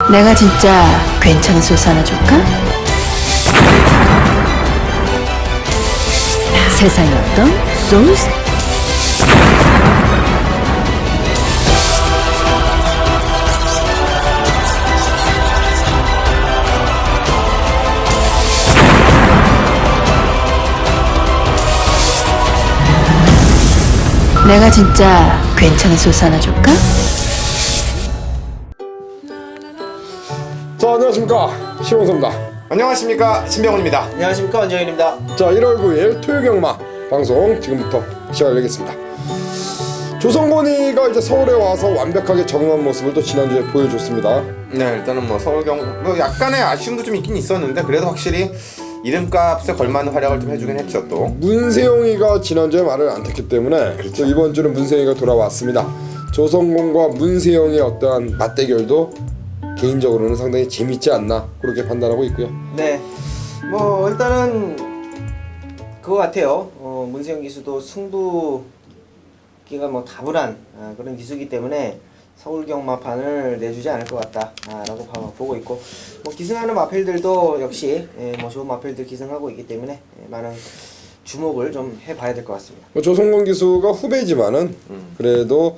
내가 진짜 괜찮은 소스 하나 줄까? 세상에 어떤 소스? 내가 진짜 괜찮은 소스 하나 줄까? 자, 안녕하십니까, 신홍섭입니다. 안녕하십니까, 신병훈입니다. 안녕하십니까, 원정현입니다. 자, 1월 9일 토요경마 방송 지금부터 시작하겠습니다. 조성곤이가 이제 서울에 와서 완벽하게 적응한 모습을 또 지난주에 보여줬습니다. 네, 일단은 뭐 서울경 뭐 약간의 아쉬움도 좀 있긴 있었는데 그래도 확실히 이름값에 걸맞는 활약을 좀 해주긴 했죠. 또 문세영이가 지난주에 말을 안 탔기 때문에 또 이번 주는 문세영이가 돌아왔습니다. 조성곤과 문세영의 어떠한 맞대결도 개인적으로는 상당히 재밌지 않나 그렇게 판단하고 있고요. 네, 뭐 일단은 그거 같아요. 문세영 기수도 승부기가 뭐 다분한 그런 기수이기 때문에 서울경마판을 내주지 않을 것 같다라고 보고 있고, 뭐 기승하는 마필들도 역시 뭐 좋은 마필들 기승하고 있기 때문에 많은 주목을 좀 해봐야 될 것 같습니다. 뭐 조성곤 기수가 후배지만은 그래도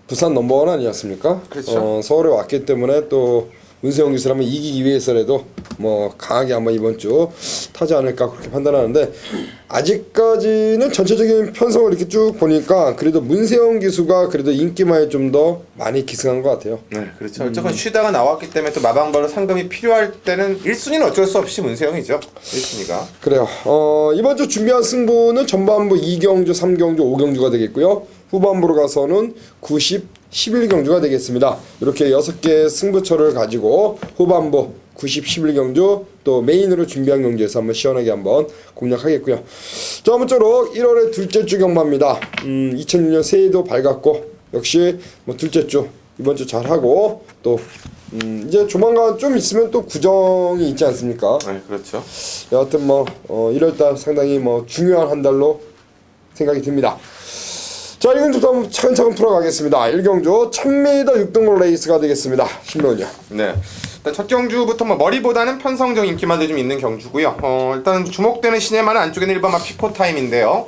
부산 넘버원 아니었습니까? 그렇죠. 서울에 왔기 때문에 또 문세영 기수라면 이기기 위해서라도 뭐 강하게 한번 이번 주 타지 않을까 그렇게 판단하는데, 아직까지는 전체적인 편성을 이렇게 쭉 보니까 그래도 문세영 기수가 그래도 인기만에 좀 더 많이 기승한 것 같아요. 네, 그렇죠. 어쨌건 쉬다가 나왔기 때문에 또 마방벌로 상금이 필요할 때는 1순위는 어쩔 수 없이 문세영이죠. 1순위가. 그래요. 이번 주 준비한 승부는 전반부 2경주, 3경주, 5경주가 되겠고요. 후반부로 가서는 90, 11경주가 되겠습니다. 이렇게 6개의 승부처를 가지고 후반부 90, 11경주 또 메인으로 준비한 경주에서 한번 시원하게 한번 공략하겠고요. 자, 아무쪼록 1월의 둘째 주 경마입니다. 2006년 새해도 밝았고 역시 뭐 둘째 주 이번 주 잘하고 또 이제 조만간 좀 있으면 또 구정이 있지 않습니까? 네, 그렇죠. 여하튼 뭐 1월달 상당히 뭐 중요한 한 달로 생각이 듭니다. 자, 1경주부터 한번 차근차근 풀어가겠습니다. 1경주 1000m 6등분 레이스가 되겠습니다. 신명은요. 네. 일단 첫 경주부터 뭐 머리보다는 편성적 인기만 좀 있는 경주고요. 일단 주목되는 시네마는 안쪽에는 1번마 피코타임인데요.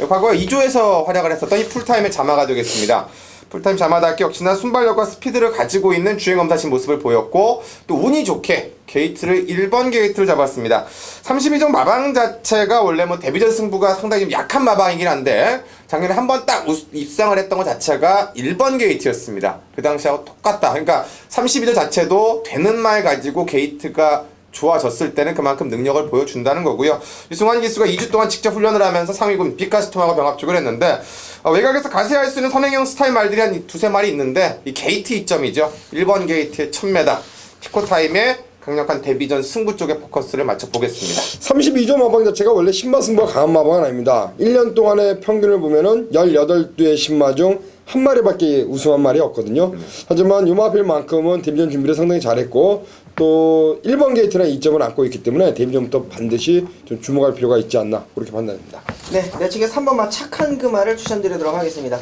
과거에 2조에서 활약을 했었던 이 풀타임의 자마가 되겠습니다. 풀타임 자마답게 역시나 순발력과 스피드를 가지고 있는 주행검사신 모습을 보였고, 또 운이 좋게 게이트를 1번 게이트를 잡았습니다. 32종 마방 자체가 원래 뭐 데뷔전 승부가 상당히 약한 마방이긴 한데 작년에 한번 딱 입상을 했던 것 자체가 1번 게이트였습니다. 그 당시하고 똑같다. 그러니까 32조 자체도 되는 말 가지고 게이트가 좋아졌을 때는 그만큼 능력을 보여준다는 거고요. 유승환 기수가 2주 동안 직접 훈련을 하면서 상위군 비카스톰하고 병합축을 했는데, 외곽에서 가세할 수 있는 선행형 스타일 말들이 한 두세 마리 있는데 이 게이트 이점이죠. 1번 게이트의 1000m 피코타임의 강력한 데뷔전 승부 쪽에 포커스를 맞춰보겠습니다. 32조 마방 자체가 원래 신마 승부가 강한 마방은 아닙니다. 1년 동안의 평균을 보면은 18두의 신마 중 한 마리밖에 우승한 말이 없거든요. 하지만 요마필만큼은 데뷔전 준비를 상당히 잘했고 또 1번 게이트라는 이점을 안고 있기 때문에 데뷔전부터 반드시 좀 주목할 필요가 있지 않나 그렇게 판단합니다. 네, 내측에 3번마 착한 금화를 추천드리도록 하겠습니다.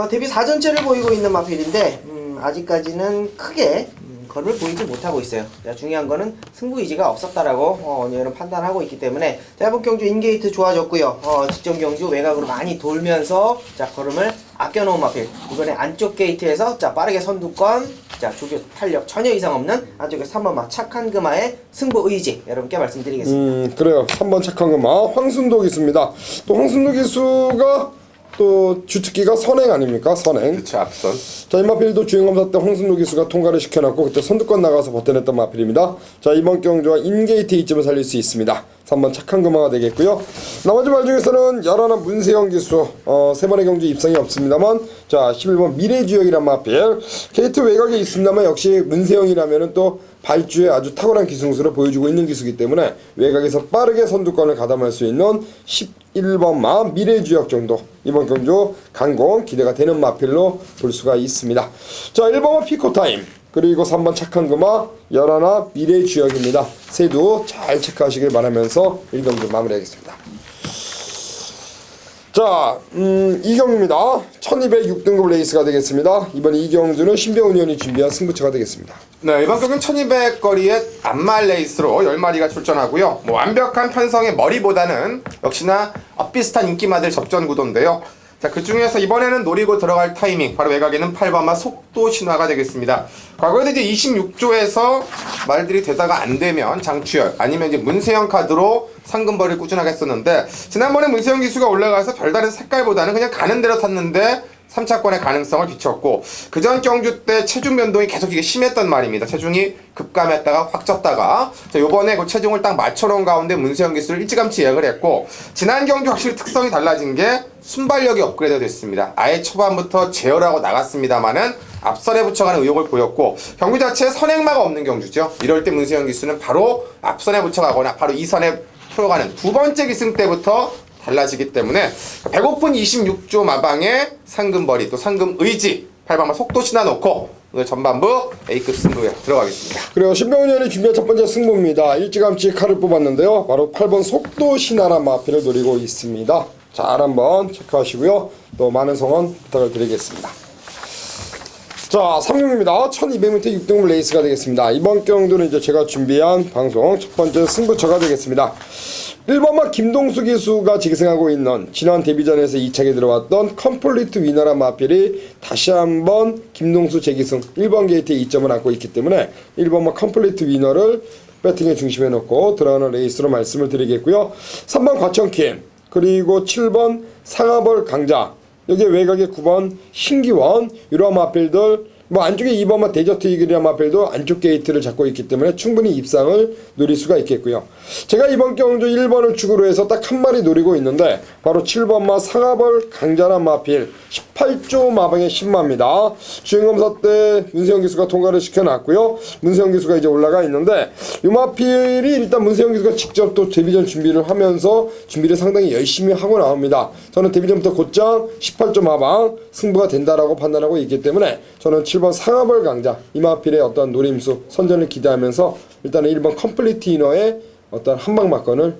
데뷔 4전째를 보이고 있는 마필인데 아직까지는 크게 걸음을 보이지 못하고 있어요. 자, 중요한 거는 승부 의지가 없었다라고 언니는 판단하고 있기 때문에, 자, 이번 경주 인게이트 좋아졌고요. 직전 경주 외곽으로 많이 돌면서 자, 걸음을 아껴놓은 마필. 이번에 안쪽 게이트에서 자, 빠르게 선두권, 자, 조교 탄력 전혀 이상 없는 안쪽에 3번마 착한 금화의 승부 의지 여러분께 말씀드리겠습니다. 그래요. 3번 착한 금화 황순도 기수입니다. 또 황순도 기수가 또 주특기가 선행 아닙니까? 선행. 그렇죠, 앞선. 자, 이 마필도 주행검사 때 황순도 기수가 통과를 시켜놨고 그때 선두권 나가서 버텨냈던 마필입니다. 자, 이번 경주와 인게이트 이점을 살릴 수 있습니다. 3번 착한 금화가 되겠고요. 나머지 말 중에서는 열하나 문세영 기수 세 번의 경주 입상이 없습니다만, 자, 11번 미래주역이란 마필 게이트 외곽에 있습니다만 역시 문세영이라면은 또 발주에 아주 탁월한 기승수를 보여주고 있는 기수이기 때문에 외곽에서 빠르게 선두권을 가담할 수 있는 11번 마 미래주역 정도 이번 경주 강공 기대가 되는 마필로 볼 수가 있습니다. 자, 1번은 피코타임, 그리고 3번 착한 금화, 열하나 미래주역입니다. 세두 잘 체크하시길 바라면서 1경주 마무리하겠습니다. 자, 이경주입니다. 1206등급 레이스가 되겠습니다. 이번 이경주는 신병훈 의원이 준비한 승부처가 되겠습니다. 네, 이번 경기는 1200거리의 암말 레이스로 10마리가 출전하고요. 뭐 완벽한 편성의 머리보다는 역시나 비슷한 인기마들 접전 구도인데요. 자, 그 중에서 이번에는 노리고 들어갈 타이밍, 바로 외곽에는 8번마 속도 신화가 되겠습니다. 과거에도 이제 26조에서 말들이 되다가 안 되면 장추열, 아니면 이제 문세영 카드로 상금벌이를 꾸준하게 했었는데, 지난번에 문세영 기수가 올라가서 별다른 색깔보다는 그냥 가는 대로 탔는데 3차권의 가능성을 비췄고, 그전 경주 때 체중 변동이 계속 이게 심했던 말입니다. 체중이 급감했다가 확 쪘다가, 자, 요번에 그 체중을 딱 맞춰놓은 가운데 문세영 기수를 일찌감치 예약을 했고, 지난 경주 확실히 특성이 달라진 게 순발력이 업그레이드 됐습니다. 아예 초반부터 제어하고 나갔습니다만은 앞선에 붙여가는 의욕을 보였고, 경기 자체에 선행마가 없는 경주죠. 이럴 때 문세영 기수는 바로 앞선에 붙여가거나 바로 2선에 풀어가는 두 번째 기승 때부터 달라지기 때문에 배고픈 26조 마방에 상금벌이 또 상금의지 8방마 속도 신화 놓고 오늘 전반부 A급 승부에 들어가겠습니다. 그리고 신병훈 의원이 준비한 첫 번째 승부입니다. 일찌감치 칼을 뽑았는데요. 바로 8번 속도 신화란 마필을 노리고 있습니다. 잘 한번 체크하시고요. 또 많은 성원 부탁을 드리겠습니다. 자, 3경입니다. 1200m 6등급 레이스가 되겠습니다. 이번 경주는 이제 제가 준비한 방송 첫 번째 승부처가 되겠습니다. 1번마 김동수 기수가 직승하고 있는 지난 데뷔전에서 2차게 들어왔던 컴플리트 위너란 마필이 다시 한번 김동수 재기승 1번 게이트에 2점을 안고 있기 때문에 1번마 컴플리트 위너를 배팅의 중심에 놓고 들어가는 레이스로 말씀을 드리겠고요. 3번 과천킴, 그리고 7번 상하벌 강자, 여기에 외곽에 9번 신기원, 이러한 마필들, 뭐 안쪽에 2번만 데저트 이글이란 마필도 안쪽 게이트를 잡고 있기 때문에 충분히 입상을 노릴 수가 있겠고요. 제가 이번 경주 1번을 축으로 해서 딱 한 마리 노리고 있는데 바로 7번마 상하벌 강자란 마필 18조 마방의 10마입니다. 주행검사 때 문세영 기수가 통과를 시켜놨고요. 문세영 기수가 이제 올라가 있는데 이 마필이 일단 문세영 기수가 직접 또 데뷔전 준비를 하면서 준비를 상당히 열심히 하고 나옵니다. 저는 데뷔전부터 곧장 18조 마방 승부가 된다라고 판단하고 있기 때문에 저는 7번 상하벌 강자 이마필의 어떤 노림수 선전을 기대하면서 일단은 1번 컴플리트 이너의 어떤 한방 막건을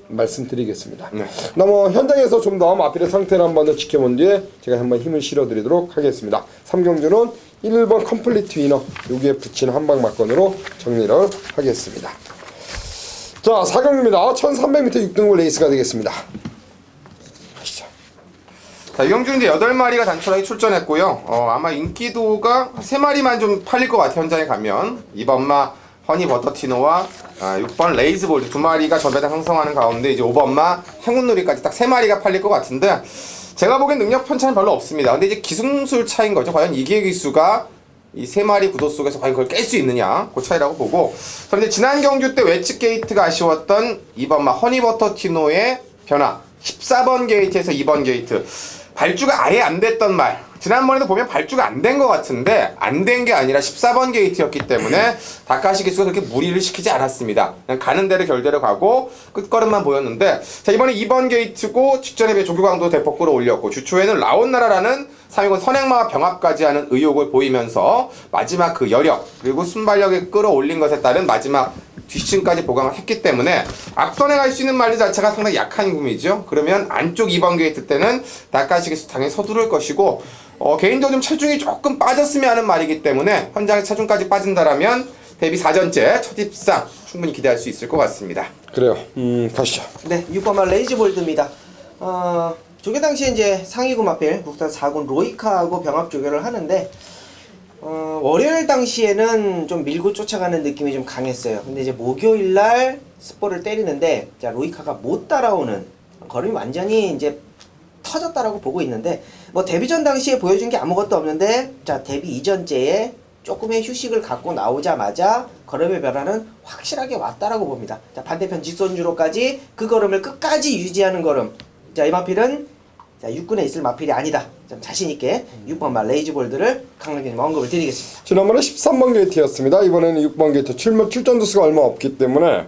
말씀드리겠습니다. 네. 뭐 현장에서 좀 더 마필의 상태를 한번 더 지켜본 뒤에 제가 한번 힘을 실어드리도록 하겠습니다. 3경주는 1번 컴플리트 이너 여기에 붙인 한방 막건으로 정리를 하겠습니다. 자, 4경주입니다. 1300m 6등급 레이스가 되겠습니다. 자, 이 경주는 이제 8마리가 단촐하게 출전했고요. 아마 인기도가 3마리만 좀 팔릴 것 같아요. 현장에 가면 2번마 허니 버터티노와 6번 레이즈볼드 2마리가 전배당 형성하는 가운데 이제 5번마 행운놀이까지 딱 3마리가 팔릴 것 같은데, 제가 보기엔 능력 편차는 별로 없습니다. 근데 이제 기승술 차이인 거죠. 과연 이기의 기수가 이 3마리 구도 속에서 과연 그걸 깰 수 있느냐, 그 차이라고 보고, 그런데 지난 경주 때 웨지 게이트가 아쉬웠던 2번마 허니 버터티노의 변화, 14번 게이트에서 2번 게이트, 발주가 아예 안 됐던 말, 지난번에도 보면 발주가 안 된 것 같은데 안 된 게 아니라 14번 게이트였기 때문에 다카시 기수가 그렇게 무리를 시키지 않았습니다. 그냥 가는 대로 결대로 가고 끝걸음만 보였는데, 자, 이번에 2번 게이트고 직전에 비해 조교강도 대폭 끌어올렸고 주초에는 라온나라라는 3위권 선행마와 병합까지 하는 의욕을 보이면서 마지막 그 여력 그리고 순발력에 끌어올린 것에 따른 마지막 뒷심까지 보강을 했기 때문에 앞선에 갈 수 있는 말들 자체가 상당히 약한 구미죠. 그러면 안쪽 2번 게이트 때는 다카시 기수 당연히 서두를 것이고, 개인적으로 좀 체중이 조금 빠졌으면 하는 말이기 때문에 현장에 체중까지 빠진다라면 데뷔 4전째 첫 입상 충분히 기대할 수 있을 것 같습니다. 그래요. 가시죠. 네, 6번마 레이즈볼드입니다. 조교 당시에 이제 상위군 마필 국산 4군 로이카하고 병합 조교를 하는데, 월요일 당시에는 좀 밀고 쫓아가는 느낌이 좀 강했어요. 근데 이제 목요일날 스포를 때리는데, 자, 로이카가 못 따라오는, 걸음이 완전히 이제 터졌다라고 보고 있는데, 뭐 데뷔전 당시에 보여준 게 아무것도 없는데, 자, 데뷔 이전째에 조금의 휴식을 갖고 나오자마자 걸음의 변화는 확실하게 왔다라고 봅니다. 자, 반대편 직선주로까지 그 걸음을 끝까지 유지하는 걸음. 자, 이 마필은 자, 육군에 있을 마필이 아니다. 좀 자신있게 6번마 레이즈볼드를 강력히 언급을 드리겠습니다. 지난번에 13번 게이트였습니다. 이번에는 6번 게이트 출전 두수가 얼마 없기 때문에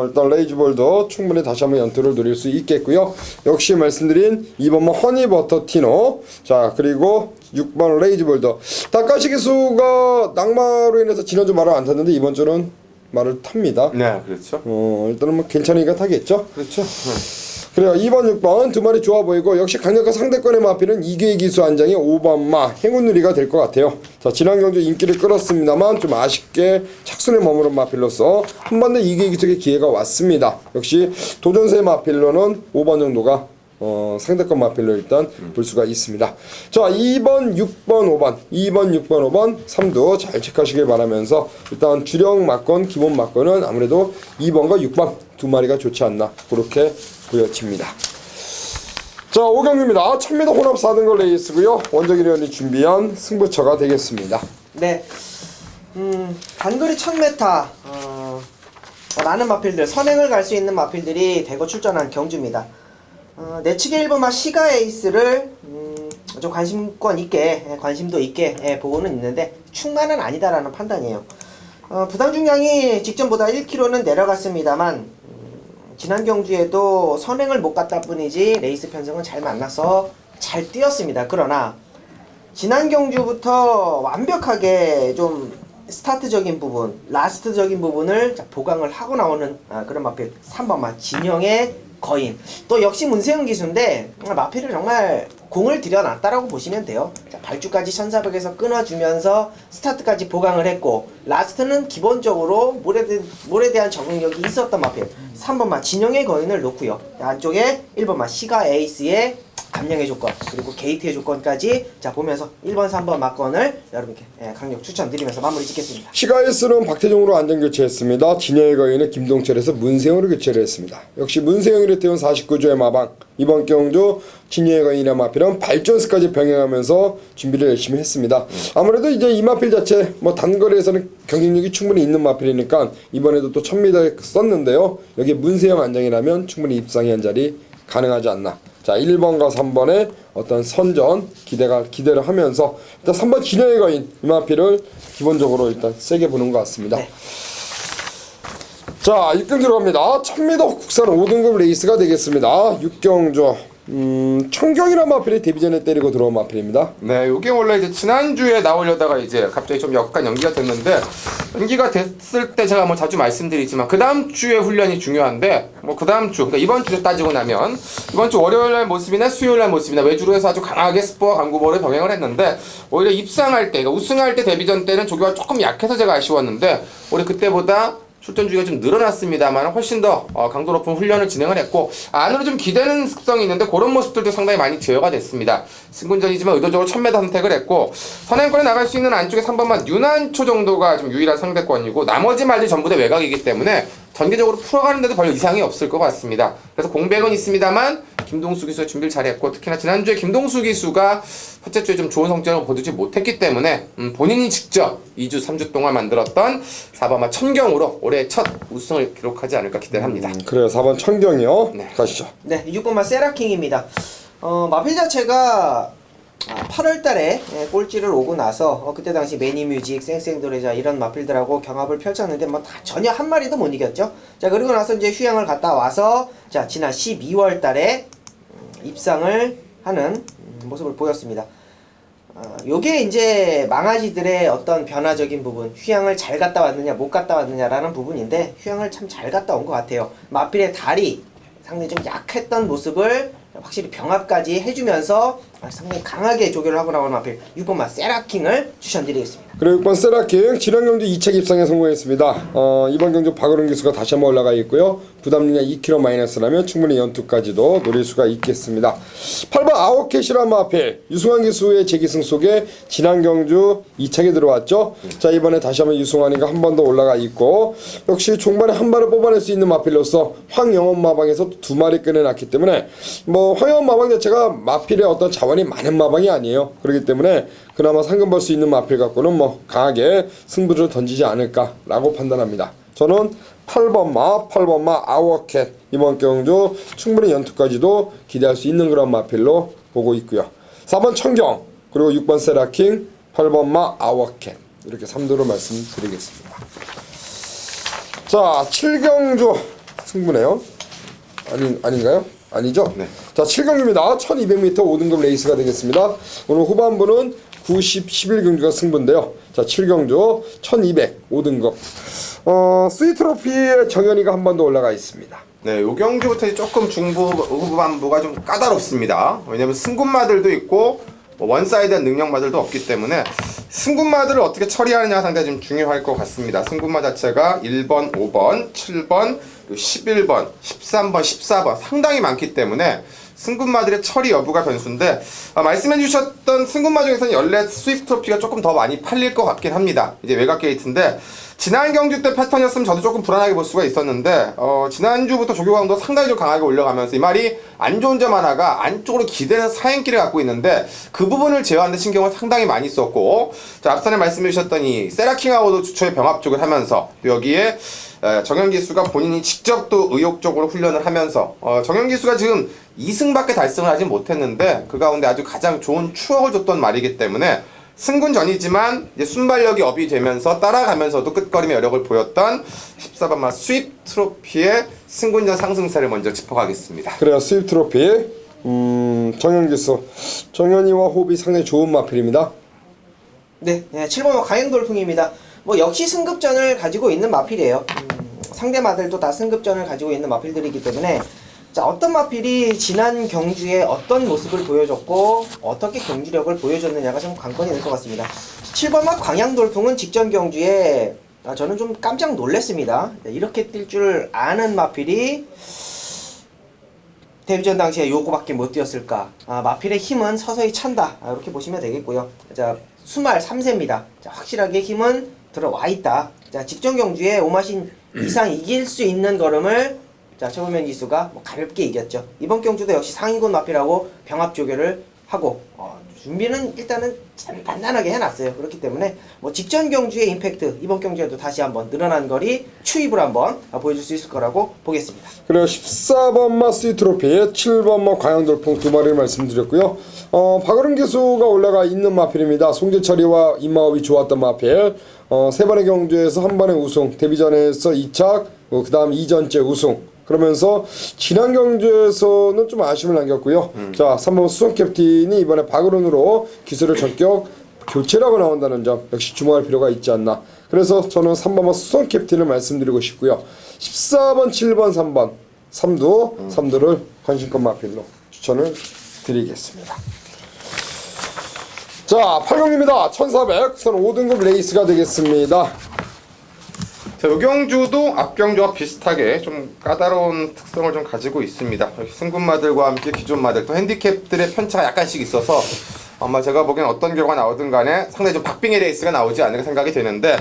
일단 레이즈볼도 충분히 다시 한번 연투를 노릴 수 있겠고요. 역시 말씀드린 2번만 허니버터티노, 자, 그리고 6번 레이즈볼도. 다카시 기수가 낙마로 인해서 지난주 말을 안 탔는데 이번 주는 말을 탑니다. 네, 그렇죠. 일단은 뭐 괜찮으니까 타겠죠. 그렇죠. 그래요. 2번, 6번 두 마리 좋아 보이고 역시 강력한 상대권의 마필은 이계의 기수 안장의 5번마 행운누리가 될 것 같아요. 자, 지난 경주 인기를 끌었습니다만 좀 아쉽게 착순에 머무른 마필로서 한 번 더 이계의 기수의 기회가 왔습니다. 역시 도전세 마필로는 5번 정도가 상대권 마필로 일단 볼 수가 있습니다. 자, 2번, 6번, 5번 2번, 6번, 5번 3두 잘 체크하시길 바라면서 일단 주력 막건, 기본 막건은 아무래도 2번과 6번 두 마리가 좋지 않나 그렇게 보여집니다. 자, 5경기입니다. 1000m 혼합 4등급 레이스고요. 원정일 의원이 준비한 승부처가 되겠습니다. 네. 단거리 1000m 많은 마필들, 선행을 갈 수 있는 마필들이 대거 출전한 경주입니다. 내측의 1번마 시가 에이스를 좀 관심도 있게 보고는 있는데 충만은 아니다라는 판단이에요. 부담 중량이 직전보다 1kg는 내려갔습니다만 지난 경주에도 선행을 못 갔다 뿐이지 레이스 편성은 잘 만나서 잘 뛰었습니다. 그러나 지난 경주부터 완벽하게 좀 스타트적인 부분, 라스트적인 부분을 보강을 하고 나오는 그런 마필 3번마 진영의 거인. 또 역시 문세영 기수인데 마필을 정말 공을 들여놨다라고 보시면 돼요. 자, 발주까지 1400에서 끊어주면서 스타트까지 보강을 했고 라스트는 기본적으로 몰에 대한 적응력이 있었던 마필 3번마 진영의 거인을 놓고요. 안쪽에 1번마 시가 에이스의 감량의 조건 그리고 게이트의 조건까지 자 보면서 1번 3번 막건을 여러분께 강력 추천드리면서 마무리 짓겠습니다. 시가에스는 박태종으로 안전 교체했습니다. 진영의 거인은 김동철에서 문세영으로 교체를 했습니다. 역시 문세영이를 태운 49조의 마방 이번 경주 진영의 거인이나 마필은 발전스까지 병행하면서 준비를 열심히 했습니다. 아무래도 이제 이 마필 자체 뭐 단거리에서는 경쟁력이 충분히 있는 마필이니까 이번에도 또 1000m 썼는데요. 여기 문세영 안정이라면 충분히 입상이 한 자리 가능하지 않나. 자, 1번과 3번의 어떤 선전 기대를 하면서 일단 3번 진영의 거인 이마피를 기본적으로 일단 세게 보는 것 같습니다. 네. 자, 6경주 들어갑니다. 1000m 국산 5등급 레이스가 되겠습니다. 6경주 청경이라는 마필이 데뷔전에 때리고 들어온 마필입니다. 네, 요게 원래 이제 지난주에 나오려다가 이제 갑자기 좀 약간 연기가 됐는데 연기가 됐을 때 제가 뭐 자주 말씀드리지만 그 다음 주에 훈련이 중요한데 뭐 그 다음 주, 그러니까 이번 주에 따지고 나면 이번 주 월요일 날 모습이나 수요일 날 모습이나 외주로 해서 아주 강하게 스포와 강구보를 병행을 했는데 오히려 입상할 때, 그러니까 우승할 때 데뷔전 때는 조교가 조금 약해서 제가 아쉬웠는데 올해 그때보다 출전 주기가 좀 늘어났습니다만 훨씬 더 강도 높은 훈련을 진행을 했고 안으로 좀 기대는 습성이 있는데 그런 모습들도 상당히 많이 제어가 됐습니다. 승군전이지만 의도적으로 1000m 선택을 했고 선행권에 나갈 수 있는 안쪽에 3번만 윤한초 정도가 좀 유일한 상대권이고 나머지 말들 전부 다 외곽이기 때문에 전개적으로 풀어가는데도 별로 이상이 없을 것 같습니다. 그래서 공백은 있습니다만 김동수 기수가 준비를 잘했고 특히나 지난주에 김동수 기수가 첫째 주에 좀 좋은 성적을 거두지 못했기 때문에 본인이 직접 2주 3주 동안 만들었던 4번마 천경으로 올해 첫 우승을 기록하지 않을까 기대를 합니다. 그래요. 4번 천경이요. 네. 가시죠. 네, 6번마 세라킹입니다. 마필 자체가 8월달에 꼴찌를 오고 나서 그때 당시 매니뮤직, 쌩쌩도레자 이런 마필들하고 경합을 펼쳤는데 뭐 다 전혀 한 마리도 못 이겼죠. 자, 그리고 나서 이제 휴양을 갔다 와서 자 지난 12월달에 입상을 하는 모습을 보였습니다. 요게 이제 망아지들의 어떤 변화적인 부분, 휴양을 잘 갔다 왔느냐 못 갔다 왔느냐라는 부분인데 휴양을 참 잘 갔다 온 것 같아요. 마필의 다리 상당히 좀 약했던 모습을 확실히 병합까지 해주면서 상당히 강하게 조교를 하고 나오는 마필 6번마 세라킹을 추천드리겠습니다. 그리고 6번 세라킹 지난 경주 2차 입상에 성공했습니다. 이번 경주 박어른 기수가 다시 한번 올라가 있고요. 부담력이 2kg 마이너스라면 충분히 연투까지도 노릴 수가 있겠습니다. 8번 아웃캣이란 마필 유승환 기수의 재기승 속에 지난 경주 2차에 들어왔죠. 자, 이번에 다시 한번 유승환이가 한 번 더 올라가 있고 역시 종반에 한 발을 뽑아낼 수 있는 마필로서 황영원 마방에서 두 마리 꺼내놨기 때문에 뭐 황영원 마방 자체가 마필의 어떤 자원이 많은 마방이 아니에요. 그렇기 때문에 그나마 상금 벌 수 있는 마필 갖고는 뭐 강하게 승부를 던지지 않을까라고 판단합니다. 저는 8번마 아워캣 이번 경주 충분히 연투까지도 기대할 수 있는 그런 마필로 보고 있고요. 4번 청경 그리고 6번 세라킹 8번마 아워캣 이렇게 3도로 말씀드리겠습니다. 자, 7경주 승부네요. 아닌가요? 아니죠? 네. 자, 7경주입니다. 1200m 5등급 레이스가 되겠습니다. 오늘 후반부는 90, 11경주가 승부인데요. 자, 7경주 1200 5등급 스위트로피의 정현이가 한 번 더 올라가 있습니다. 네, 요 경주부터 이제 조금 중부 후반부가 좀 까다롭습니다. 왜냐면 승군마들도 있고 뭐 원사이드한 능력마들도 없기 때문에 승군마들을 어떻게 처리하느냐가 상당히 좀 중요할 것 같습니다. 승군마 자체가 1번, 5번, 7번, 11번, 13번, 14번 상당히 많기 때문에 승군마들의 처리 여부가 변수인데 말씀해 주셨던 승군마 중에서는 연례 스위프트 트로피가 조금 더 많이 팔릴 것 같긴 합니다. 이제 외곽 게이트인데 지난 경주 때 패턴이었으면 저도 조금 불안하게 볼 수가 있었는데 지난주부터 조교감도 상당히 좀 강하게 올라가면서 이 말이 안 좋은 점 하나가 안쪽으로 기대는 사행길을 갖고 있는데 그 부분을 제어하는 데 신경을 상당히 많이 썼고 자 앞선에 말씀해 주셨던 이 세라킹하고도 주초에 병합 쪽을 하면서 또 여기에 정현기수가 본인이 직접 또 의욕적으로 훈련을 하면서 정현기수가 지금 2승밖에 달성을 하지 못했는데 그 가운데 아주 가장 좋은 추억을 줬던 말이기 때문에 승군전이지만 이제 순발력이 업이 되면서 따라가면서도 끝걸음의 여력을 보였던 14번마 스윕 트로피의 승군전 상승세를 먼저 짚어가겠습니다. 그래요. 스윕 트로피 정현기수 정현이와 호흡이 상당히 좋은 마필입니다. 네, 7번 강행돌풍입니다. 뭐 역시 승급전을 가지고 있는 마필이에요. 상대 마들도 다 승급전을 가지고 있는 마필들이기 때문에 자 어떤 마필이 지난 경주에 어떤 모습을 보여줬고 어떻게 경주력을 보여줬느냐가 좀 관건이 될 것 같습니다. 7번마 광양돌풍은 직전 경주에 저는 좀 깜짝 놀랐습니다. 이렇게 뛸 줄 아는 마필이 데뷔전 당시에 요거밖에 못 뛰었을까. 마필의 힘은 서서히 찬다. 이렇게 보시면 되겠고요. 자 수말 3세입니다. 자, 확실하게 힘은 들어와 있다. 자 직전 경주에 오마신 이상 이길 수 있는 걸음을 자 최고면 기수가 뭐 가볍게 이겼죠. 이번 경주도 역시 상위군 마필하고 병합 조결을 하고 준비는 일단은 참 단단하게 해놨어요. 그렇기 때문에 뭐 직전 경주의 임팩트 이번 경주에도 다시 한번 늘어난 거리 추입을 한번 보여줄 수 있을 거라고 보겠습니다. 그리고 14번마 스윕 트로피 7번마 광양돌풍 두 마리를 말씀드렸고요. 박으름 기수가 올라가 있는 마필입니다. 송재철이와 임마업이 좋았던 마필. 세 번의 경주에서 한 번의 우승, 데뷔전에서 2착, 그 다음 2전째 우승. 그러면서 지난 경주에서는 좀 아쉬움을 남겼고요. 자, 3번 수성 캡틴이 이번에 박으름으로 기수를 전격 교체라고 나온다는 점 역시 주목할 필요가 있지 않나. 그래서 저는 3번과 수성 캡틴을 말씀드리고 싶고요. 14번, 7번, 3번 3두를 관심권 마필로 추천을 드리겠습니다. 자, 8경입니다. 1400 선 5등급 레이스가 되겠습니다. 자, 요 경주도 앞경주와 비슷하게 좀 까다로운 특성을 좀 가지고 있습니다. 승군마들과 함께 기존 마들 또 핸디캡들의 편차가 약간씩 있어서 아마 제가 보기엔 어떤 결과가 나오든 간에 상당히 좀 박빙의 레이스가 나오지 않을까 생각이 되는데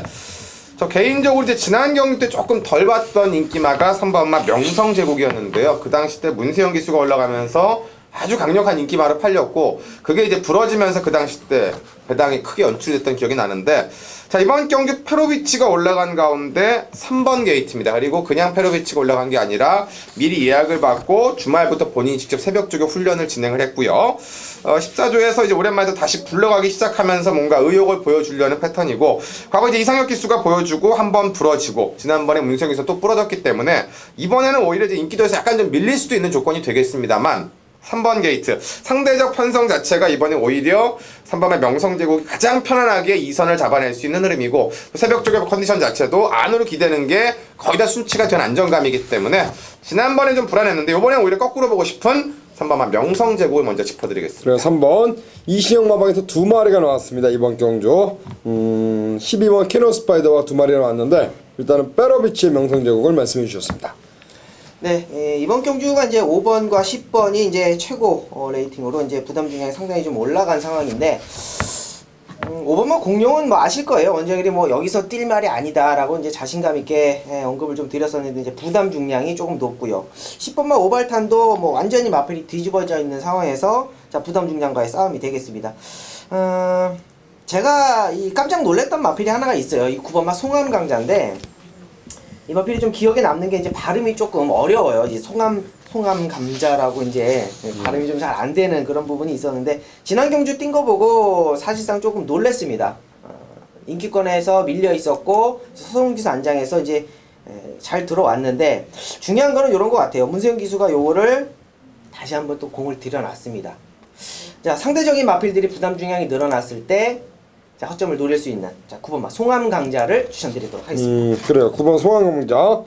저 개인적으로 이제 지난 경기 때 조금 덜 봤던 인기마가 3번마 명성제국이었는데요. 그 당시 때 문세영 기수가 올라가면서 아주 강력한 인기마로 팔렸고 그게 이제 부러지면서 그 당시 때 배당이 크게 연출됐던 기억이 나는데 자 이번 경기 페로비치가 올라간 가운데 3번 게이트입니다. 그리고 그냥 페로비치가 올라간 게 아니라 미리 예약을 받고 주말부터 본인이 직접 새벽 쪽에 훈련을 진행을 했고요. 14조에서 이제 오랜만에 또 다시 굴러가기 시작하면서 뭔가 의욕을 보여주려는 패턴이고 과거 이제 이상혁 기수가 보여주고 한번 부러지고 지난번에 문세영에서 또 부러졌기 때문에 이번에는 오히려 이제 인기도에서 약간 좀 밀릴 수도 있는 조건이 되겠습니다만 3번 게이트 상대적 편성 자체가 이번에 오히려 3번의 명성제국이 가장 편안하게 2선을 잡아낼 수 있는 흐름이고 새벽 쪽의 컨디션 자체도 안으로 기대는 게 거의 다 순치가 된 안정감이기 때문에 지난번에 좀 불안했는데 이번에는 오히려 거꾸로 보고 싶은 3번만 명성제국을 먼저 짚어드리겠습니다. 그래서 3번 이시영 마방에서 두 마리가 나왔습니다. 이번 경주 12번 캐논 스파이더와 두 마리가 나왔는데 일단은 페로비치의 명성제국을 말씀해 주셨습니다. 네, 이번 경주가 이제 5번과 10번이 이제 최고 레이팅으로 이제 부담 중량이 상당히 좀 올라간 상황인데 5번만 공룡은 뭐 아실 거예요. 원정일이 뭐 여기서 뛸 말이 아니다라고 이제 자신감 있게 언급을 좀 드렸었는데 이제 부담 중량이 조금 높고요. 10번만 오발탄도 뭐 완전히 마필이 뒤집어져 있는 상황에서 자 부담 중량과의 싸움이 되겠습니다. 제가 이 깜짝 놀랐던 마필이 하나가 있어요. 이 9번만 송암 강자인데 이 마필이 좀 기억에 남는 게 이제 발음이 조금 어려워요. 이제 송암 감자라고 이제 발음이 좀 잘 안 되는 그런 부분이 있었는데 지난 경주 뛴 거 보고 사실상 조금 놀랬습니다. 인기권에서 밀려 있었고 서성기수 안장에서 이제 잘 들어왔는데 중요한 거는 이런 것 같아요. 문세영 기수가 요거를 다시 한번 또 공을 들여놨습니다. 자 상대적인 마필들이 부담 중량이 늘어났을 때 자, 허점을 노릴 수 있는 자 9번 송암 강자를 추천드리도록 하겠습니다. 그래요. 9번 송암 강자.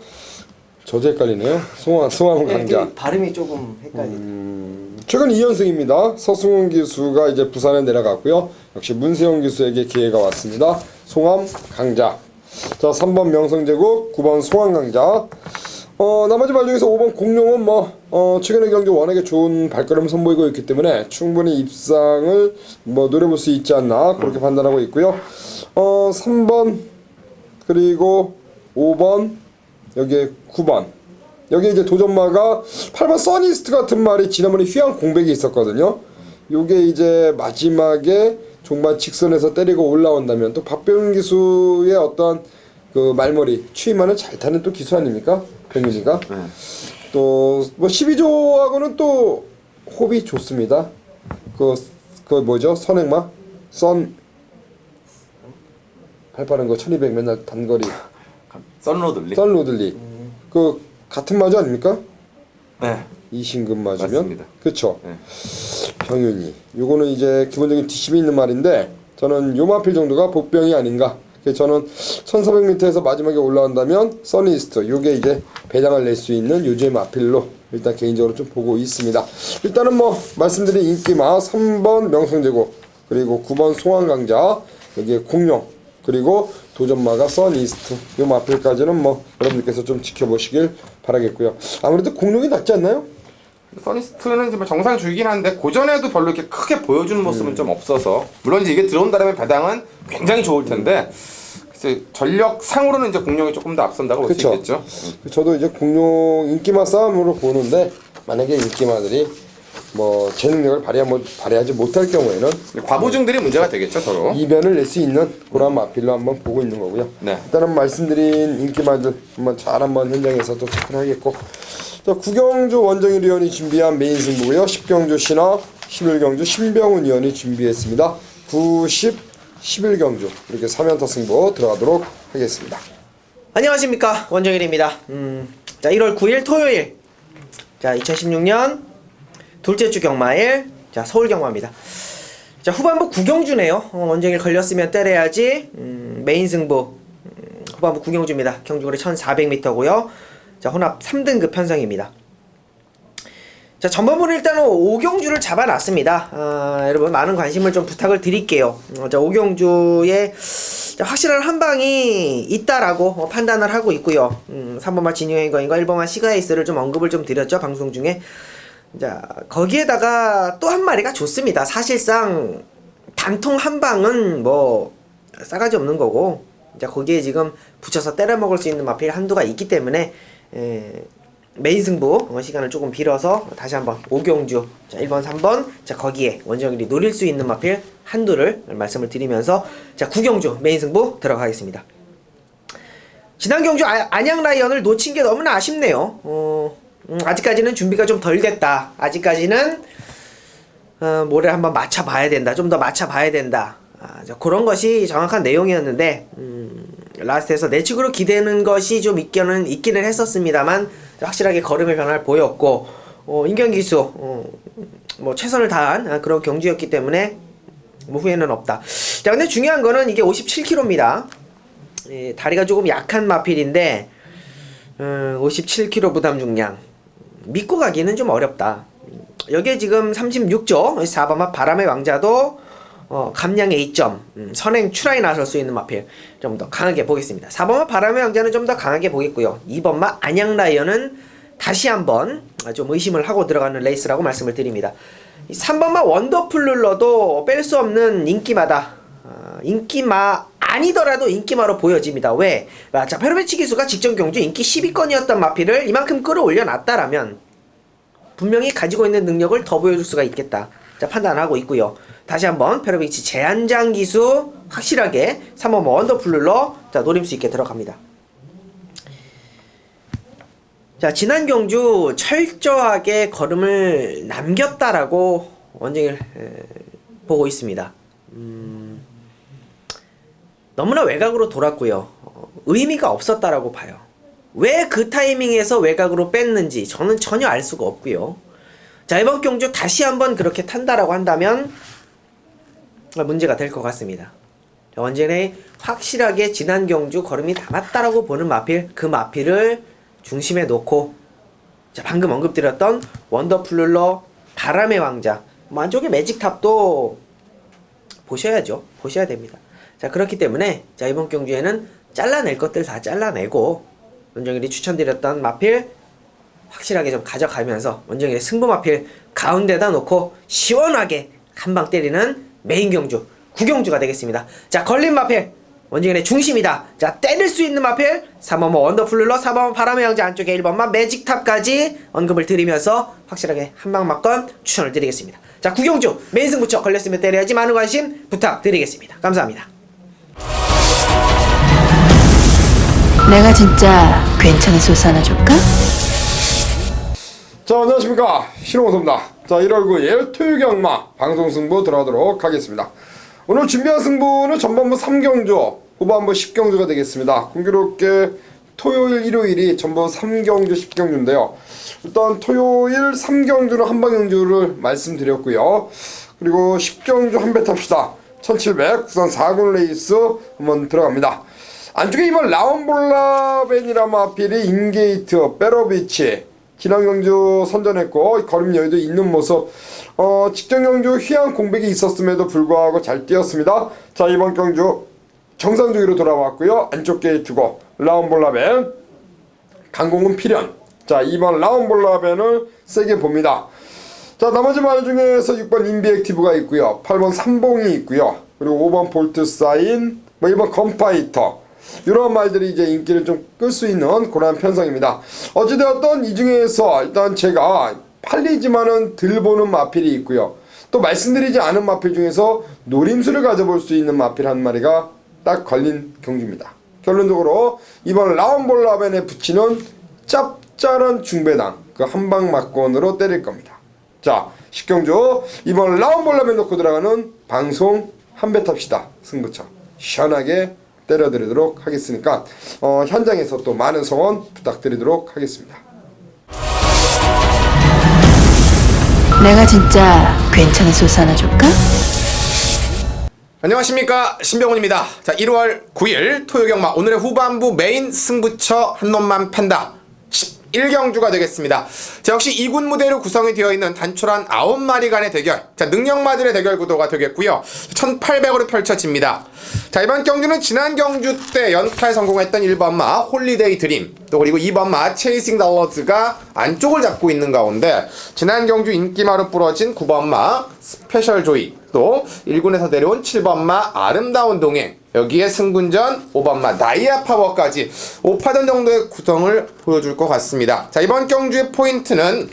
저도 헷갈리네요. 송암 강자. 네, 발음이 조금 헷갈리네요. 최근 2연승입니다. 서승훈 기수가 이제 부산에 내려갔고요. 역시 문세영 기수에게 기회가 왔습니다. 송암 강자. 자, 3번 명성제국, 9번 송암 강자. 나머지 말 중에서 5번 공룡은 최근의 경기 워낙에 좋은 발걸음을 선보이고 있기 때문에 충분히 입상을 노려볼 수 있지 않나 그렇게 판단하고 있고요. 3번 그리고 5번 여기에 9번 여기 이제 도전마가 8번 써니스트 같은 말이 지난번에 휘황 공백이 있었거든요. 요게 이제 마지막에 종반 직선에서 때리고 올라온다면 또 박병윤 기수의 어떤 그 말머리 추임만을 잘 타는 또 기수 아닙니까? 병윤이가. 또 12조하고는 또 호흡이 좋습니다. 그 뭐죠? 선행마? 발 빠른 거 1200 맨날 단거리. 썬로들리. 그 같은 마주 아닙니까? 네. 이신금 맞으면. 맞습니다. 그쵸? 네. 병윤이. 요거는 이제 기본적인 뒷심이 있는 말인데 저는 요마필 정도가 복병이 아닌가. 그래서 저는 1400m에서 마지막에 올라온다면 써니스트 요게 이제 배당을 낼 수 있는 요즘의 마필로 일단 개인적으로 좀 보고 있습니다. 일단은 말씀드린 인기마 3번 명성제국 그리고 9번 송암강자 여기에 공룡 그리고 도전마가 써니스트 요 마필까지는 여러분들께서 좀 지켜보시길 바라겠고요. 아무래도 공룡이 낫지 않나요? 써니스트는 지금 정상주이긴 한데 고전에도 별로 이렇게 크게 보여주는 모습은 좀 없어서 물론 이제 이게 들어온다면 배당은 굉장히 좋을 텐데 글쎄 전력상으로는 이제 공룡이 조금 더 앞선다고 볼 수 있겠죠. 저도 이제 공룡 인기마 싸움으로 보는데 만약에 인기마들이 제 능력을 발휘하지 못할 경우에는 과부중들이 문제가 되겠죠 서로. 이변을 낼 수 있는 그런 마필로 한번 보고 있는 거고요. 네. 일단은 말씀드린 인기마들 한번 현장에서 또 체크를 하겠고 자, 구경주 원정일 위원이 준비한 메인 승부고요. 10경주 신화, 11경주 신병훈 위원이 준비했습니다. 9, 10, 11경주 이렇게 3연타 승부 들어가도록 하겠습니다. 안녕하십니까, 원정일입니다. 자, 1월 9일 토요일. 자, 2016년 둘째 주 경마일. 자, 서울 경마입니다. 자, 후반부 구경주네요. 원정일 걸렸으면 때려야지. 메인 승부. 후반부 구경주입니다. 경주거리 1400m고요. 자, 혼합 3등급 편성입니다. 자, 전반부는 일단은 5경주를 잡아놨습니다. 여러분 많은 관심을 좀 부탁을 드릴게요. 자, 5경주에 확실한 한방이 있다라고 판단을 하고 있고요. 3번마 진영의 거인과 1번마 시가에이스를 좀 언급을 좀 드렸죠, 방송 중에. 자, 거기에다가 또 한 마리가 좋습니다. 사실상 단통 한방은 싸가지 없는 거고, 자, 거기에 지금 붙여서 때려 먹을 수 있는 마필 한두가 있기 때문에 메인 승부 시간을 조금 빌어서 다시 한번 5경주 자 1번 3번 자 거기에 원정일이 노릴 수 있는 마필 한두를 말씀을 드리면서 자 9경주 메인 승부 들어가겠습니다. 지난 경주 안양 라이언을 놓친 게 너무나 아쉽네요. 아직까지는 준비가 좀 덜 됐다. 아직까지는 뭐를 한번 맞춰봐야 된다. 좀 더 맞춰봐야 된다. 자, 그런 것이 정확한 내용이었는데 라스트에서 내측으로 기대는 것이 좀 있기는 했었습니다만 확실하게 걸음의 변화를 보였고 인경기수 최선을 다한 그런 경주였기 때문에 후회는 없다. 자, 근데 중요한 거는 이게 57kg입니다. 다리가 조금 약한 마필인데 57kg 부담 중량 믿고 가기는 좀 어렵다. 여기에 지금 36조 4번마 바람의 왕자도 감량의 A점 선행 출하에 나설 수 있는 마필 좀 더 강하게 보겠습니다. 4번마 바람의 왕자는 좀 더 강하게 보겠고요. 2번마 안양라이언은 다시 한번 좀 의심을 하고 들어가는 레이스라고 말씀을 드립니다. 3번마 원더풀 룰러도 뺄 수 없는 인기마다 인기마 아니더라도 인기마로 보여집니다. 왜? 자, 페르베치 기수가 직전 경주 인기 10위권이었던 마필을 이만큼 끌어올려 놨다라면 분명히 가지고 있는 능력을 더 보여줄 수가 있겠다. 자, 판단하고 있고요. 다시 한번 페르베치 제한장 기수 확실하게 3번 원더풀 룰러 자 노림 수 있게 들어갑니다. 자, 지난 경주 철저하게 걸음을 남겼다라고 원정일 보고 있습니다. 너무나 외곽으로 돌았고요. 의미가 없었다라고 봐요. 왜 그 타이밍에서 외곽으로 뺐는지 저는 전혀 알 수가 없고요. 자, 이번 경주 다시 한번 그렇게 탄다라고 한다면 문제가 될 것 같습니다. 원진이 확실하게 지난 경주 걸음이 남았다라고 보는 마필, 그 마필을 중심에 놓고 자 방금 언급드렸던 원더풀 룰러, 바람의 왕자, 뭐 안쪽에 매직탑도 보셔야죠. 보셔야 됩니다. 자 그렇기 때문에 자 이번 경주에는 잘라낼 것들 다 잘라내고 원정일이 추천드렸던 마필 확실하게 좀 가져가면서 원정일의 승부 마필 가운데다 놓고 시원하게 한 방 때리는 메인 경주 구경주가 되겠습니다. 자 걸린 마필 원정일의 중심이다. 자 때릴 수 있는 마필 3번만 원더풀 룰러, 4번만 바람의 왕자, 안쪽에 1번만 매직탑까지 언급을 드리면서 확실하게 한 방 맞건 추천을 드리겠습니다. 자 구경주 메인 승부처 걸렸으면 때려야지 많은 관심 부탁드리겠습니다. 감사합니다. 내가 진짜 괜찮은 소스 하나 줄까? 자 안녕하십니까 신홍섭입니다. 자 1월 9일 토요경마 방송승부 들어가도록 하겠습니다. 오늘 준비한 승부는 전반부 3경주 후반부 10경주가 되겠습니다. 공교롭게 토요일 일요일이 전부 3경주 10경주인데요 일단 토요일 3경주는 한방경주를 말씀드렸고요 그리고 10경주 한배 탑시다 1700 국산 4군 레이스 한번 들어갑니다. 안쪽에 이번 라운볼라벤이라 마필이 인게이트, 빼러비치 지난 경주 선전했고 걸음 여유도 있는 모습 직전 경주 휘황 공백이 있었음에도 불구하고 잘 뛰었습니다. 자 이번 경주 정상주기로 돌아왔고요 안쪽 게이트고 라운볼라벤 강공은 필연 자 이번 라운볼라벤을 세게 봅니다. 자 나머지 말 중에서 6번 인비액티브가 있고요 8번 삼봉이 있고요 그리고 5번 볼트사인 1번 건파이터 이런 말들이 이제 인기를 좀 끌 수 있는 그런 편성입니다. 어찌되었던 이 중에서 일단 제가 팔리지만은 들 보는 마필이 있고요 또 말씀드리지 않은 마필 중에서 노림수를 가져볼 수 있는 마필 한 마리가 딱 걸린 경주입니다. 결론적으로 이번 라운볼라벤에 붙이는 짭짤한 중배당 그 한방 막권으로 때릴 겁니다. 자 10경주 이번 라운볼라벤 놓고 들어가는 방송 한배 탑시다 승부처 시원하게 때려드리도록 하겠으니까 현장에서 또 많은 성원 부탁드리도록 하겠습니다. 내가 진짜 괜찮은 소스 하나 줄까? 안녕하십니까 신병훈입니다. 자 1월 9일 토요경마 오늘의 후반부 메인 승부처 한 놈만 판다 11경주가 되겠습니다. 자 역시 2군 무대로 구성이 되어 있는 단촐한 9마리 간의 대결 자 능력마들의 대결 구도가 되겠고요 1800으로 펼쳐집니다. 자 이번 경주는 지난 경주 때 연탈 성공했던 1번마 홀리데이 드림 또 그리고 2번마 체이싱 달러즈가 안쪽을 잡고 있는 가운데 지난 경주 인기마로 부러진 9번마 스페셜 조이 또 1군에서 내려온 7번마 아름다운 동행 여기에 승군전 5번마 나이아 파워까지 5파전 정도의 구성을 보여줄 것 같습니다. 자 이번 경주의 포인트는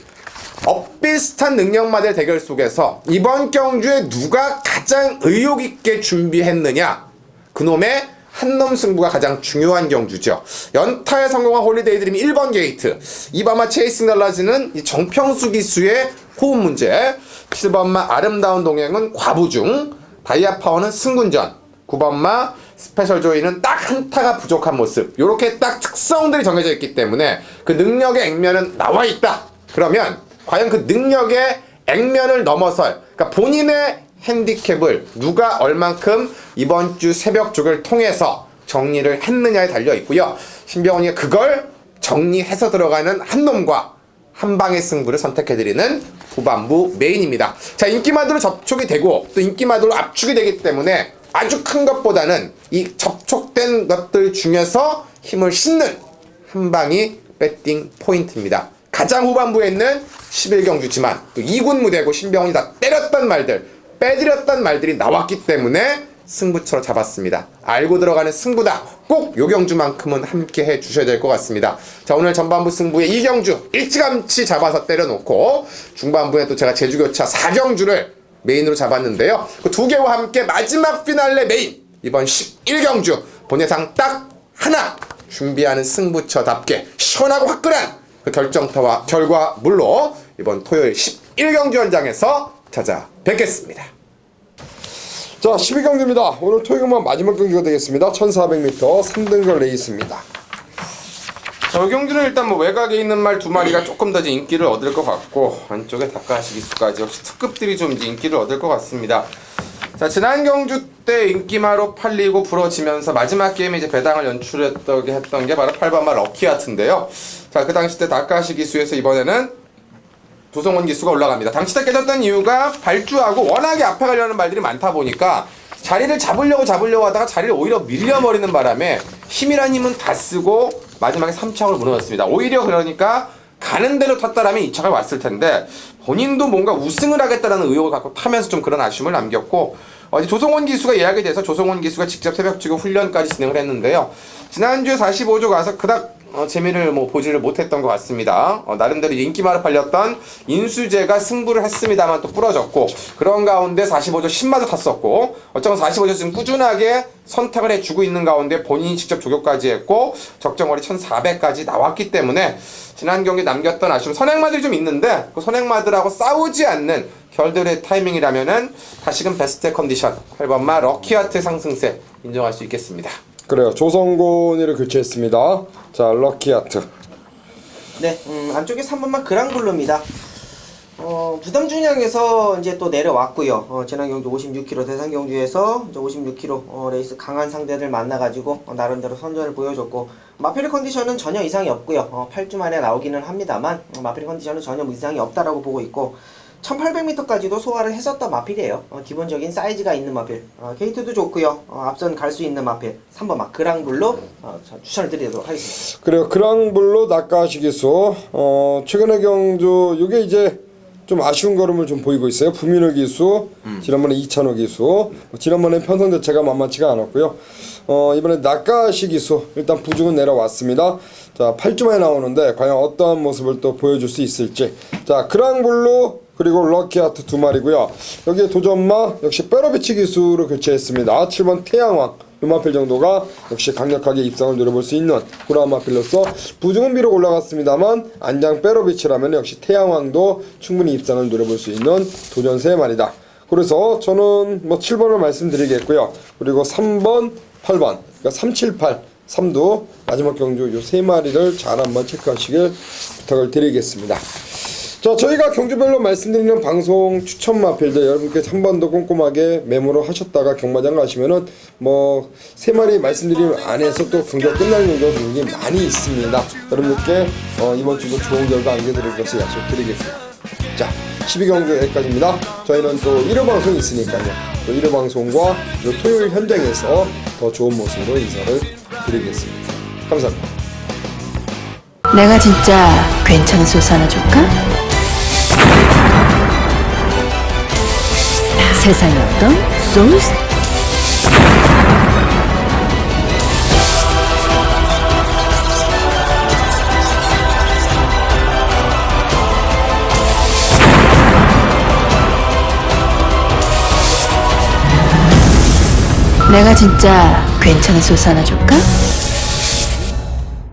엇비슷한 능력마들 대결 속에서 이번 경주에 누가 가장 의욕있게 준비했느냐 그놈의 한놈 승부가 가장 중요한 경주죠. 연타에 성공한 홀리데이 드림이 1번 게이트 2번마 체이싱 달라즈는 이 정평수 기수의 호흡 문제 7번마 아름다운 동행은 과부중 다이아 파워는 승군전 9번마 스페셜 조이는 딱 한타가 부족한 모습 요렇게 딱 특성들이 정해져 있기 때문에 그 능력의 액면은 나와 있다. 그러면 과연 그 능력의 액면을 넘어설 그러니까 본인의 핸디캡을 누가 얼만큼 이번 주 새벽 쪽을 통해서 정리를 했느냐에 달려 있고요. 신병훈이가 그걸 정리해서 들어가는 한 놈과 한 방의 승부를 선택해드리는 후반부 메인입니다. 자 인기마드로 접촉이 되고 또 인기마드로 압축이 되기 때문에 아주 큰 것보다는 이 접촉된 것들 중에서 힘을 싣는 한 방이 배팅 포인트입니다. 가장 후반부에 있는 11경주지만 또 2군 무대고 신병훈이 다 때렸던 말들 빼드렸던 말들이 나왔기 때문에 승부처로 잡았습니다. 알고 들어가는 승부다. 꼭 요 경주만큼은 함께 해주셔야 될 것 같습니다. 자 오늘 전반부 승부에 2경주 일찌감치 잡아서 때려놓고 중반부에 또 제가 제주교차 4경주를 메인으로 잡았는데요. 그 두 개와 함께 마지막 피날레 메인 이번 11경주 본예상 딱 하나 준비하는 승부처답게 시원하고 화끈한 그 결정타와 결과물로 이번 토요일 11경주 현장에서 찾아뵙겠습니다. 자 12경주입니다. 오늘 토요일만 마지막 경주가 되겠습니다. 1400m 3등급 레이스입니다. 저 경주는 일단 뭐 외곽에 있는 말 두 마리가 조금 더 이제 인기를 얻을 것 같고 안쪽에 닭가시 기수까지 역시 특급들이 좀 이제 인기를 얻을 것 같습니다. 자 지난 경주 때 인기마로 팔리고 부러지면서 마지막 게임에 이제 배당을 연출했던 게 바로 8번마 럭키하트인데요. 자, 그 당시 때 다카시 기수에서 이번에는 조성원 기수가 올라갑니다. 당시 때 깨졌던 이유가 발주하고 워낙에 앞에 가려는 말들이 많다 보니까 자리를 잡으려고 하다가 자리를 오히려 밀려버리는 바람에 힘이란 힘은 다 쓰고 마지막에 3착을 무너졌습니다. 오히려 그러니까 가는 대로 탔다라면 2착을 왔을 텐데 본인도 뭔가 우승을 하겠다라는 의욕을 갖고 타면서 좀 그런 아쉬움을 남겼고 이제 조성원 기수가 예약이 돼서 조성원 기수가 직접 새벽 지구 훈련까지 진행을 했는데요. 지난주에 45조 가서 그닥 재미를 보지를 못했던 것 같습니다. 나름대로 인기마로 팔렸던 인수제가 승부를 했습니다만 또 부러졌고 그런 가운데 45조 10마도 탔었고 어쩌면 45조 지금 꾸준하게 선택을 해주고 있는 가운데 본인이 직접 조교까지 했고 적정거리 1400까지 나왔기 때문에 지난 경기 남겼던 아쉬움 선행마들이 좀 있는데 그 선행마들하고 싸우지 않는 결들의 타이밍이라면은 다시금 베스트 컨디션 8번마 럭키하트 상승세 인정할 수 있겠습니다. 그래요. 조성곤이를 교체했습니다. 자, 럭키하트. 네, 안쪽에 3번만 그랑블루입니다. 부담 중량에서 이제 또 내려왔고요. 지난 경주 56kg 대상 경주에서 이제 56kg 레이스 강한 상대를 만나가지고 나름대로 선전을 보여줬고 마필 컨디션은 전혀 이상이 없고요. 8주 만에 나오기는 합니다만 마필 컨디션은 전혀 이상이 없다라고 보고 있고 1800m까지도 소화를 했었던 마필이에요. 기본적인 사이즈가 있는 마필. 게이트도 좋고요. 앞선 갈 수 있는 마필. 3번 그랑블루 추천을 드리도록 하겠습니다. 그래요. 그랑블루 나카시 기수. 최근의 경주 이게 이제 좀 아쉬운 걸음을 좀 보이고 있어요. 부민호 기수, 지난번에 이찬호 기수, 지난번에 편성 자체가 만만치가 않았고요. 이번에 나카시 기수 일단 부중은 내려왔습니다. 자, 8주 만에 나오는데 과연 어떠한 모습을 또 보여줄 수 있을지. 자, 그랑블루 그리고 럭키하트 두 마리고요. 여기에 도전마 역시 빼로비치 기수로 교체했습니다. 7번 태양왕 요마필 정도가 역시 강력하게 입상을 노려볼 수 있는 그런 마필로서 부중은 비록 올라갔습니다만 안장 빼로비치라면 역시 태양왕도 충분히 입상을 노려볼 수 있는 도전 3마리다. 그래서 저는 7번을 말씀드리겠고요. 그리고 3번, 8번 그러니까 3, 7, 8 3도 마지막 경주 요 3마리를 잘 한번 체크하시길 부탁을 드리겠습니다. 자, 저희가 경주별로 말씀드리는 방송 추천 마필들 여러분께서 한 번 더 꼼꼼하게 메모를 하셨다가 경마장 가시면은 3마리 말씀드린 안에서 또 경주가 끝날 경우가 굉장히 많이 있습니다. 여러분들께 이번 주도 좋은 결과 안겨드릴 것을 약속드리겠습니다. 자, 12경주 여기까지입니다. 저희는 또 1회 방송이 있으니까요. 또 1회 방송과 토요일 현장에서 더 좋은 모습으로 인사를 드리겠습니다. 감사합니다. 내가 진짜 괜찮은 소스 하나 줄까? 세상에 어떤 소스? 내가 진짜 괜찮은 소스 하나 줄까?